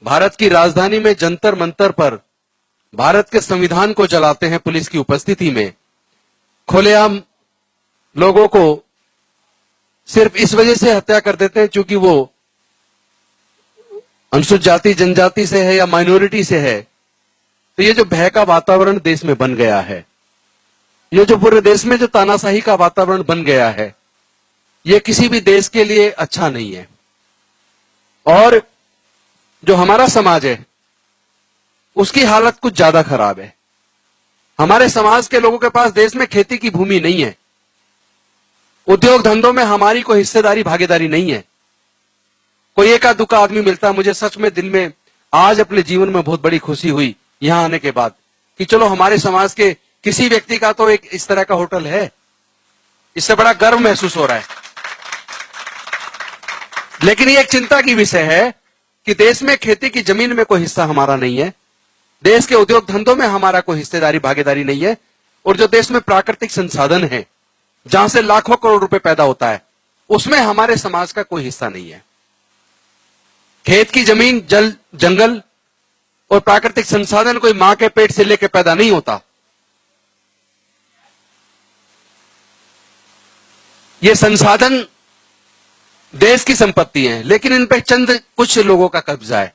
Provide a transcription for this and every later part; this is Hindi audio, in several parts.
भारत की राजधानी में जंतर मंतर पर भारत के संविधान को जलाते हैं पुलिस की उपस्थिति में, खुलेआम लोगों को सिर्फ इस वजह से हत्या कर देते हैं क्योंकि वो अनुसूचित जाति जनजाति से है या माइनॉरिटी से है। तो ये जो भय का वातावरण देश में बन गया है, ये जो पूरे देश में जो तानाशाही का वातावरण बन गया है, ये किसी भी देश के लिए अच्छा नहीं है। और जो हमारा समाज है उसकी हालत कुछ ज्यादा खराब है। हमारे समाज के लोगों के पास देश में खेती की भूमि नहीं है, उद्योग धंधों में हमारी कोई हिस्सेदारी भागीदारी नहीं है। कोई एका दुका आदमी मिलता है। मुझे सच में दिल में आज अपने जीवन में बहुत बड़ी खुशी हुई यहां आने के बाद कि चलो हमारे समाज के किसी व्यक्ति का तो एक इस तरह का होटल है। इससे बड़ा गर्व महसूस हो रहा है। लेकिन ये एक चिंता की विषय है कि देश में खेती की जमीन में कोई हिस्सा हमारा नहीं है, देश के उद्योग धंधों में हमारा कोई हिस्सेदारी भागीदारी नहीं है, और जो देश में प्राकृतिक संसाधन है जहां से लाखों करोड़ रुपए पैदा होता है उसमें हमारे समाज का कोई हिस्सा नहीं है। खेत की जमीन, जल, जंगल और प्राकृतिक संसाधन कोई मां के पेट से लेकर पैदा नहीं होता। ये संसाधन देश की संपत्ति है, लेकिन इन पे चंद कुछ लोगों का कब्जा है।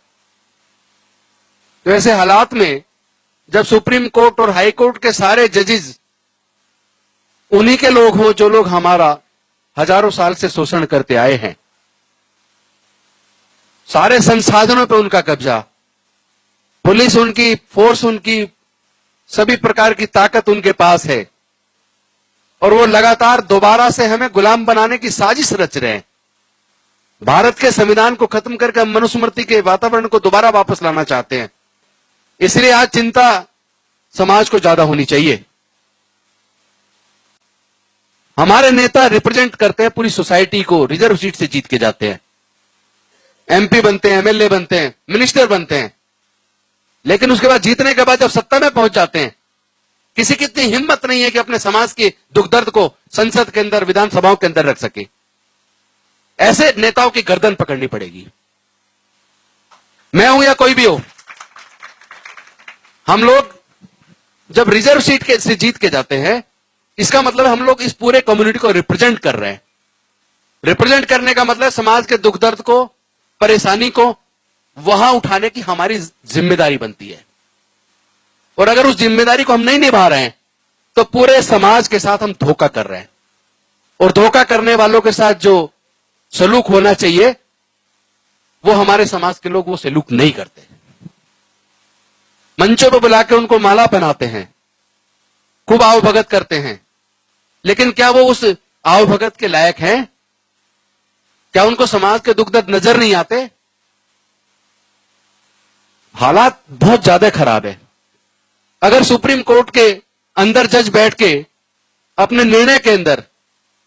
तो ऐसे हालात में जब सुप्रीम कोर्ट और हाई कोर्ट के सारे जजेस उन्हीं के लोग हों जो लोग हमारा हजारों साल से शोषण करते आए हैं, सारे संसाधनों पे उनका कब्जा, पुलिस उनकी, फोर्स उनकी, सभी प्रकार की ताकत उनके पास है, और वो लगातार दोबारा से हमें गुलाम बनाने की साजिश रच रहे हैं। भारत के संविधान को खत्म करके हम मनुस्मृति के वातावरण को दोबारा वापस लाना चाहते हैं। इसलिए आज चिंता समाज को ज्यादा होनी चाहिए। हमारे नेता रिप्रेजेंट करते हैं पूरी सोसाइटी को, रिजर्व सीट से जीत के जाते हैं, एमपी बनते हैं, एमएलए बनते हैं, मिनिस्टर बनते हैं, लेकिन उसके बाद जीतने के बाद जब सत्ता में पहुंच जाते हैं किसी की इतनी हिम्मत नहीं है कि अपने समाज के दुख दर्द को संसद के अंदर, विधानसभाओं के अंदर रख सके। ऐसे नेताओं की गर्दन पकड़नी पड़ेगी। मैं हूं या कोई भी हो, हम लोग जब रिजर्व सीट से जीत के जाते हैं इसका मतलब हम लोग इस पूरे कम्युनिटी को रिप्रेजेंट कर रहे हैं। रिप्रेजेंट करने का मतलब समाज के दुख दर्द को, परेशानी को वहां उठाने की हमारी जिम्मेदारी बनती है। और अगर उस जिम्मेदारी को हम नहीं निभा रहे हैं तो पूरे समाज के साथ हम धोखा कर रहे हैं, और धोखा करने वालों के साथ जो सलूक होना चाहिए वो हमारे समाज के लोग वो सलूक नहीं करते। मंचों पर बुला के उनको माला पहनाते हैं, खूब आओ भगत करते हैं, लेकिन क्या वो उस आओ भगत के लायक हैं? क्या उनको समाज के दुख दर्द नजर नहीं आते? हालात बहुत ज्यादा खराब है। अगर सुप्रीम कोर्ट के अंदर जज बैठ के अपने निर्णय के अंदर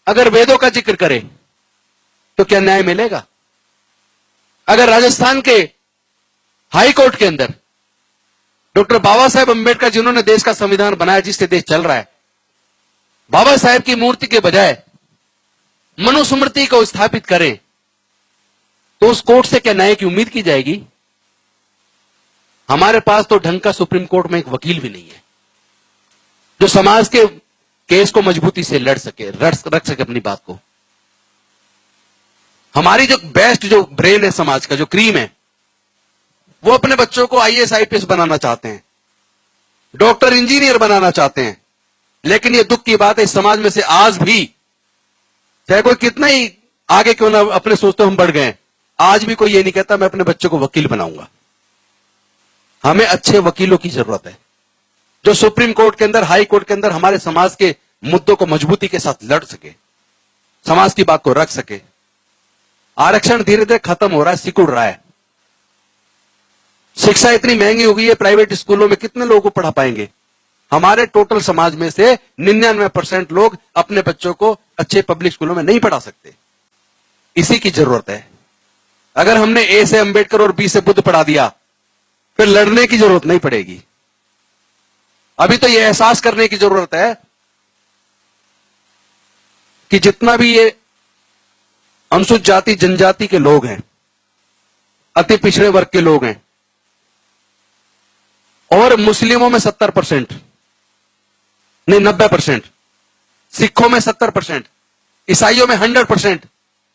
अगर वेदों का जिक्र करे तो क्या न्याय मिलेगा? अगर राजस्थान के हाई कोर्ट के अंदर डॉक्टर बाबा साहेब अंबेडकर जिन्होंने देश का संविधान बनाया, जिससे देश चल रहा है, बाबा साहेब की मूर्ति के बजाय मनुस्मृति को स्थापित करें तो उस कोर्ट से क्या न्याय की उम्मीद की जाएगी? हमारे पास तो ढंग का सुप्रीम कोर्ट में एक वकील भी नहीं है जो समाज के केस को मजबूती से लड़ सके, रख सके अपनी बात को। हमारी जो बेस्ट जो ब्रेन है समाज का, जो क्रीम है, वो अपने बच्चों को आईएएस आईपीएस बनाना चाहते हैं, डॉक्टर इंजीनियर बनाना चाहते हैं, लेकिन ये दुख की बात है इस समाज में से आज भी, चाहे कोई कितना ही आगे क्यों ना अपने सोचते हम बढ़ गए, आज भी कोई ये नहीं कहता मैं अपने बच्चों को वकील बनाऊंगा। हमें अच्छे वकीलों की जरूरत है जो सुप्रीम कोर्ट के अंदर, हाई कोर्ट के अंदर हमारे समाज के मुद्दों को मजबूती के साथ लड़ सके, समाज की बात को रख सके। आरक्षण धीरे धीरे खत्म हो रहा है, सिकुड़ रहा है। शिक्षा इतनी महंगी हो गई है, प्राइवेट स्कूलों में कितने लोगों को पढ़ा पाएंगे? हमारे टोटल समाज में से 99% लोग अपने बच्चों को अच्छे पब्लिक स्कूलों में नहीं पढ़ा सकते। इसी की जरूरत है। अगर हमने ए से अंबेडकर और बी से बुद्ध पढ़ा दिया फिर लड़ने की जरूरत नहीं पड़ेगी। अभी तो यह एहसास करने की जरूरत है कि जितना भी ये अनुसूचित जाति जनजाति के लोग हैं, अति पिछड़े वर्ग के लोग हैं, और मुस्लिमों में 70%, नहीं 90%, सिखों में 70%, ईसाइयों में 100%,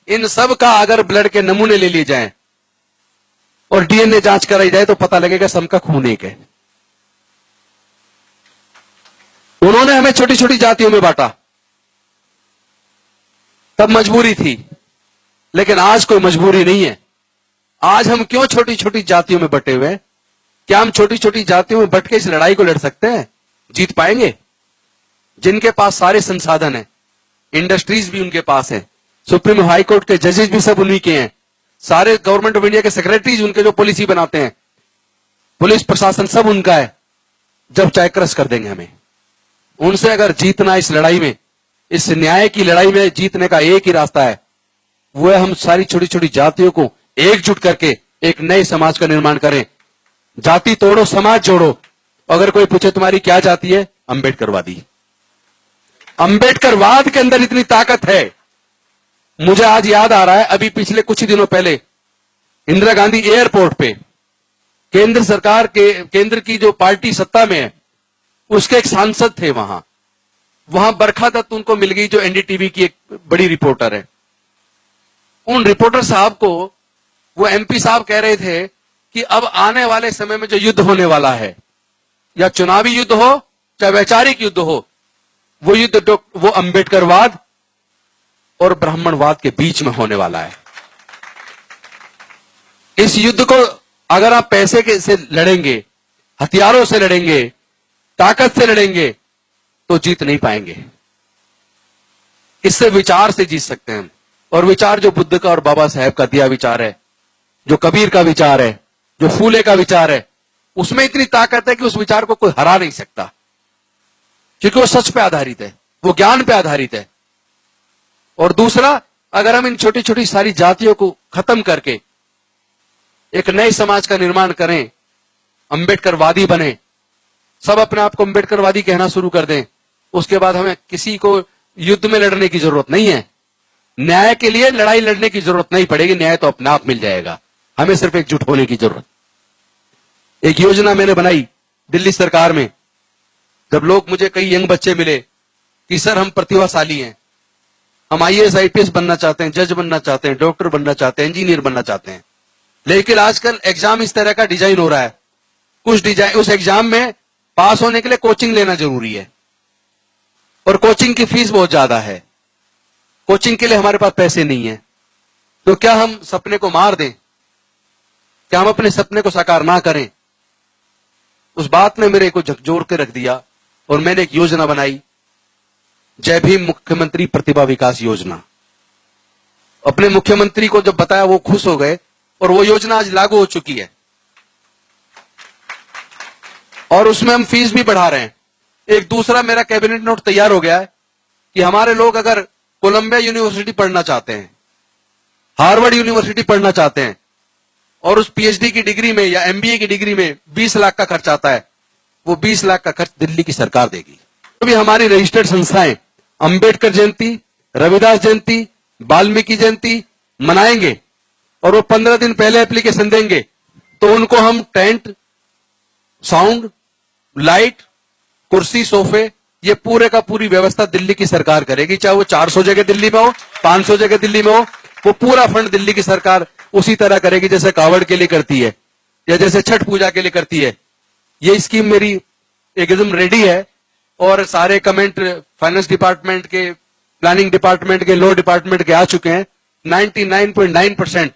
इन सब का अगर ब्लड के नमूने ले लिए जाएं और डीएनए जांच कराई जाए तो पता लगेगा सबका खून एक है। उन्होंने हमें छोटी छोटी जातियों में बांटा, तब मजबूरी थी, लेकिन आज कोई मजबूरी नहीं है। आज हम क्यों छोटी छोटी जातियों में बटे हुए हैं? क्या हम छोटी छोटी जातियों में बट के इस लड़ाई को लड़ सकते हैं? जीत पाएंगे? जिनके पास सारे संसाधन हैं, इंडस्ट्रीज भी उनके पास है, सुप्रीम हाई कोर्ट के जजेस भी सब उन्हीं के हैं, सारे गवर्नमेंट ऑफ इंडिया के सेक्रेटरीज उनके जो पॉलिसी बनाते हैं, पुलिस प्रशासन सब उनका है। जब चाहे क्रश कर देंगे हमें। उनसे अगर जीतना इस लड़ाई में, इस न्याय की लड़ाई में जीतने का एक ही रास्ता है, वो है हम सारी छोटी छोटी जातियों को एकजुट करके एक नए समाज का निर्माण करें। जाति तोड़ो, समाज जोड़ो। अगर कोई पूछे तुम्हारी क्या जाति है, अंबेडकरवादी। अंबेडकरवाद के अंदर इतनी ताकत है। मुझे आज याद आ रहा है, अभी पिछले कुछ ही दिनों पहले इंदिरा गांधी एयरपोर्ट पे केंद्र सरकार के, केंद्र की जो पार्टी सत्ता में है, उसके एक सांसद थे वहां बरखा दत्त उनको मिल गई, जो एनडीटीवी की एक बड़ी रिपोर्टर है। उन रिपोर्टर साहब को वो एमपी साहब कह रहे थे कि अब आने वाले समय में जो युद्ध होने वाला है, या चुनावी युद्ध हो चाहे वैचारिक युद्ध हो, वो युद्ध वो अंबेडकरवाद और ब्राह्मणवाद के बीच में होने वाला है। इस युद्ध को अगर आप पैसे के से लड़ेंगे, हथियारों से लड़ेंगे, ताकत से लड़ेंगे, तो जीत नहीं पाएंगे। इससे विचार से जीत सकते हैं। और विचार जो बुद्ध का और बाबा साहेब का दिया विचार है, जो कबीर का विचार है, जो फूले का विचार है, उसमें इतनी ताकत है कि उस विचार को कोई हरा नहीं सकता, क्योंकि वो सच पे आधारित है, वो ज्ञान पे आधारित है। और दूसरा, अगर हम इन छोटी छोटी सारी जातियों को खत्म करके एक नए समाज का निर्माण करें, अंबेडकरवादी बने, सब अपने आप को अंबेडकरवादी कहना शुरू कर दें, उसके बाद हमें किसी को युद्ध में लड़ने की जरूरत नहीं है। न्याय के लिए लड़ाई लड़ने की जरूरत नहीं पड़ेगी, न्याय तो अपने आप मिल जाएगा। हमें सिर्फ एकजुट होने की जरूरत। एक योजना मैंने बनाई दिल्ली सरकार में, जब लोग मुझे कई यंग बच्चे मिले कि सर हम प्रतिभाशाली हैं, हम आईएएस आईपीएस बनना चाहते हैं, जज बनना चाहते हैं, डॉक्टर बनना चाहते हैं, इंजीनियर बनना चाहते हैं, लेकिन आजकल एग्जाम इस तरह का डिजाइन हो रहा है, कुछ डिजाइन, उस एग्जाम में पास होने के लिए कोचिंग लेना जरूरी है, और कोचिंग की फीस बहुत ज्यादा है, कोचिंग के लिए हमारे पास पैसे नहीं है। तो क्या हम सपने को मार दें? क्या हम अपने सपने को साकार ना करें? उस बात ने मेरे को झकझोर के रख दिया, और मैंने एक योजना बनाई, जय भीम मुख्यमंत्री प्रतिभा विकास योजना। अपने मुख्यमंत्री को जब बताया, वो खुश हो गए, और वो योजना आज लागू हो चुकी है, और उसमें हम फीस भी बढ़ा रहे हैं। एक दूसरा मेरा कैबिनेट नोट तैयार हो गया है कि हमारे लोग अगर कोलंबिया यूनिवर्सिटी पढ़ना चाहते हैं, हार्वर्ड यूनिवर्सिटी पढ़ना चाहते हैं, और उस पीएचडी की डिग्री में या एमबीए की डिग्री में 20 लाख का खर्च आता है, वो 20 लाख का खर्च दिल्ली की सरकार देगी। तो भी हमारी रजिस्टर्ड संस्थाएं अंबेडकर जयंती, रविदास जयंती, वाल्मीकि जयंती मनाएंगे, और वो 15 दिन पहले एप्लीकेशन देंगे, तो उनको हम टेंट, साउंड, लाइट, कुर्सी, सोफे, ये पूरे का पूरी व्यवस्था दिल्ली की सरकार करेगी। चाहे वो 400 जगह दिल्ली में हो, 500 जगह दिल्ली में हो, वो पूरा फंड दिल्ली की सरकार उसी तरह करेगी जैसे कावड़ के लिए करती है, या जैसे छठ पूजा के लिए करती है। ये स्कीम मेरी एकदम रेडी है, और सारे कमेंट फाइनेंस डिपार्टमेंट के, प्लानिंग डिपार्टमेंट के, लॉ डिपार्टमेंट के आ चुके हैं। 99.9%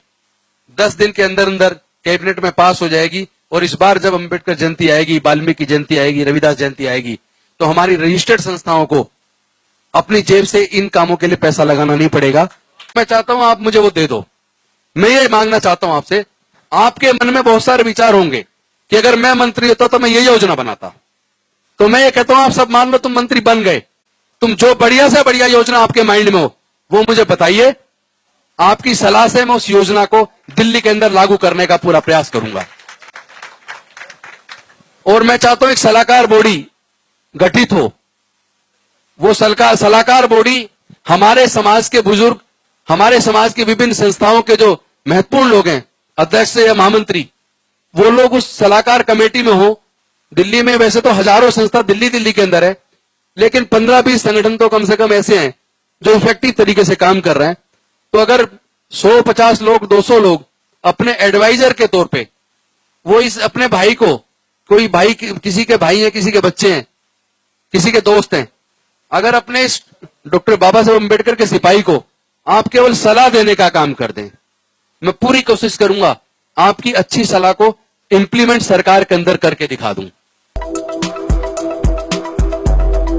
10 दिन के अंदर अंदर कैबिनेट में पास हो जाएगी। और इस बार जब अंबेडकर जयंती आएगी, वाल्मीकि जयंती आएगी, रविदास जयंती आएगी, तो हमारी रजिस्टर्ड संस्थाओं को अपनी जेब से इन कामों के लिए पैसा लगाना नहीं पड़ेगा। मैं चाहता हूं आप मुझे वो दे दो। मैं ये मांगना चाहता हूं आपसे, आपके मन में बहुत सारे विचार होंगे कि अगर मैं मंत्री होता तो मैं ये योजना बनाता। तो मैं ये कहता हूं, आप सब मान लो तुम मंत्री बन गए, तुम जो बढ़िया से बढ़िया योजना आपके माइंड में हो वो मुझे बताइए। आपकी सलाह से मैं उस योजना को दिल्ली के अंदर लागू करने का पूरा प्रयास करूंगा। और मैं चाहता हूं एक सलाहकार बॉडी गठित हो। वो सलाहकार बॉडी हमारे समाज के बुजुर्ग, हमारे समाज की विभिन्न संस्थाओं के जो महत्वपूर्ण लोग हैं, अध्यक्ष या महामंत्री, वो लोग उस सलाहकार कमेटी में हो, दिल्ली में वैसे तो हजारों संस्था दिल्ली के अंदर है, लेकिन 15-20 संगठन तो कम से कम ऐसे हैं जो इफेक्टिव तरीके से काम कर रहे हैं। तो अगर 150 लोग, 200 लोग अपने एडवाइजर के तौर पे वो इस अपने भाई को, कोई भाई किसी के भाई हैं, किसी के बच्चे हैं, किसी के दोस्त हैं, अगर अपने इस डॉक्टर बाबा साहब अम्बेडकर के सिपाही को आप केवल सलाह देने का काम कर दें, मैं पूरी कोशिश करूंगा आपकी अच्छी सलाह को इंप्लीमेंट सरकार के अंदर करके दिखा दूं।